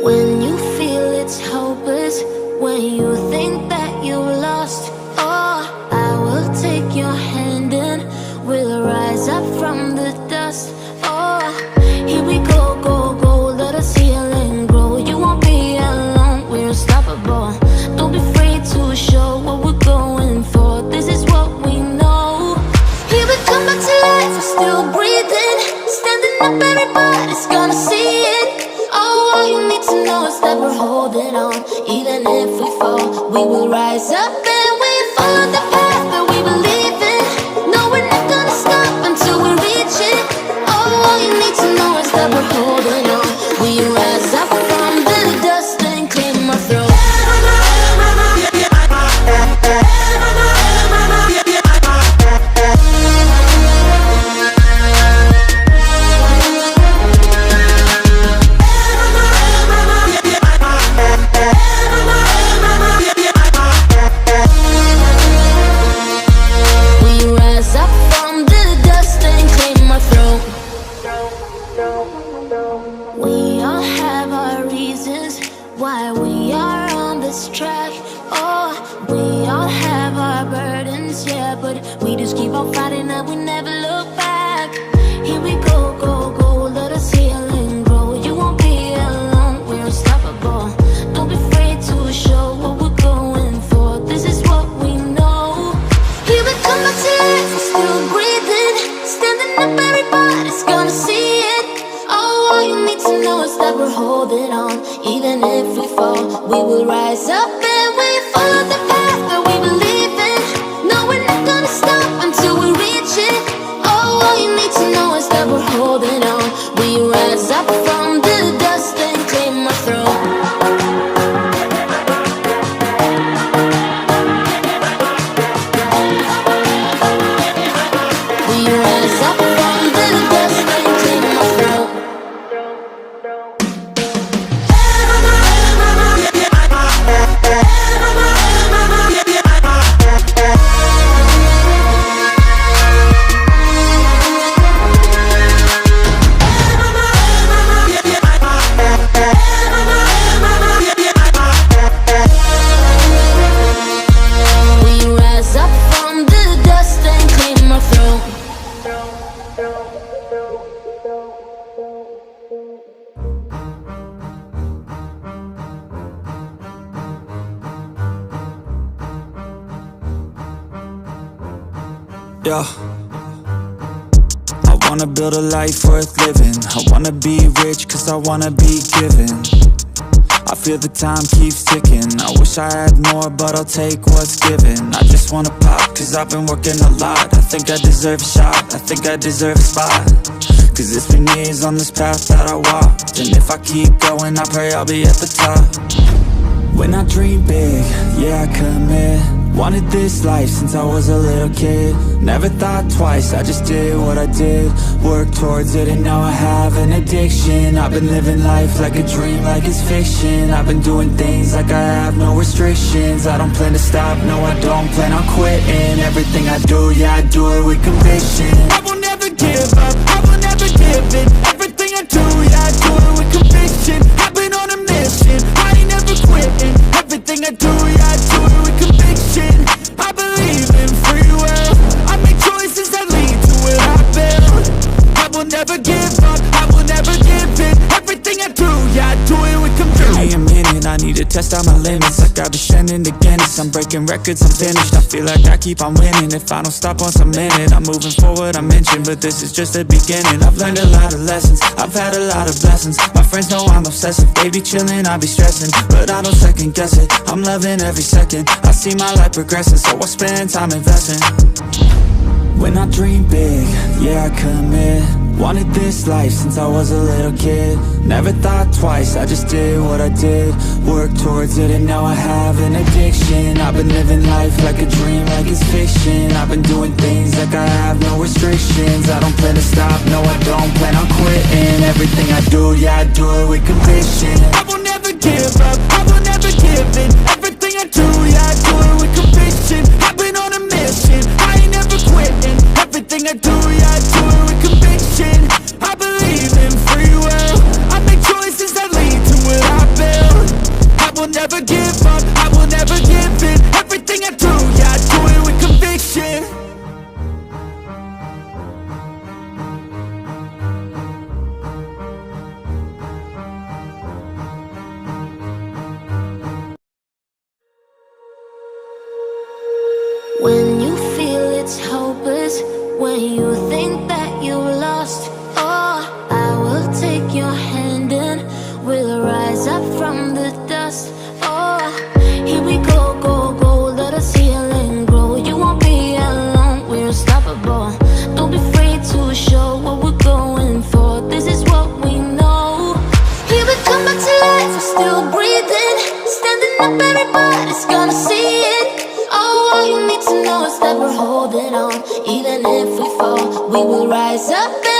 When you feel it's hopeless, when you think that you lost, oh, I will take your hand and we'll rise up from the dust. Oh, here we go, go, go, let us heal and grow. You won't be alone, we're unstoppable. Don't be afraid to show what we're going for. This is what we know. Here we come back to life, we're still breathing. Standing up, everybody's gonna see it. Oh, all you need to know is that we're holding on. Even if we fall, we will rise up and we follow the path that we believe in. No, we're not gonna stop until we reach it. Oh, all you need to know is that we're holding on. We rise up from the dust and clear my throat. We all have our reasons why we are on this track. Oh, we all have our burdens, yeah, but we just keep on fighting and we never look back. Here we go, go, go, let us heal and grow. You won't be alone, we're unstoppable. Don't be afraid to show what we're going for. This is what we know. Here we come back to life, we're still breathing. Standing up, everybody's gonna see it. All you need to know is that we're holding on. Even if we fall, we will rise up and we follow the path that we believe in. No, we're not gonna stop until we reach it. All you need to know is that we're holding on. We rise up from the dust and clear my throat. We rise up from the dust and clear my throat. Yeah, I wanna build a life worth living. I wanna be rich cause I wanna be given. I feel the time keeps ticking. I wish I had more but I'll take what's given. I just wanna pop cause I've been working a lot. I think I deserve a shot, I think I deserve a spot. Cause it's been years on this path that I walked, and if I keep going I pray I'll be at the top. When I dream big, yeah I commit. Wanted this life since I was a little kid. Never thought twice, I just did what I did. Worked towards it and now I have an addiction. I've been living life like a dream, like it's fiction. I've been doing things like I have no restrictions. I don't plan to stop, no I don't plan on quitting. Everything I do, yeah I do it with conviction. I will never give up, I will never give in. Everything I do, yeah I do it with conviction. I've been on a mission, I ain't never quitting. Everything I do, yeah I do it with conviction. I believe in free will. I make choices that lead to what I build. I will never give up, I will never give in. Everything I do, yeah I do it with conviction. Give me a minute, I need to test out my limits. I got this trending against, I'm breaking records, I'm finished. I feel like I keep on winning. If I don't stop once a minute, I'm moving forward, I mentioned. But this is just the beginning. I've learned a lot of lessons, I've had a lot of blessings. My friends know I'm obsessive, they be chilling, I be stressing. But I don't second guess it, I'm loving every second. I see my life progressing, so I spend time investing. When I dream big, yeah I commit. Wanted this life since I was a little kid. Never thought twice, I just did what I did. Worked towards it and now I have an addiction. I've been living life like a dream, like it's fiction. I've been doing things like I have no restrictions. I don't plan to stop, no I don't plan on quitting. Everything I do, yeah I do it with conviction. I will never give up, I will never give in. Everything I do, yeah I do it with conviction. I've been on a mission, I ain't never quitting. Everything I do, yeah I do it with conviction. I believe in free will. I make choices that lead to what I still breathing. Standing up, everybody's gonna see it. Oh, all you need to know is that we're holding on. Even if we fall, we will rise up.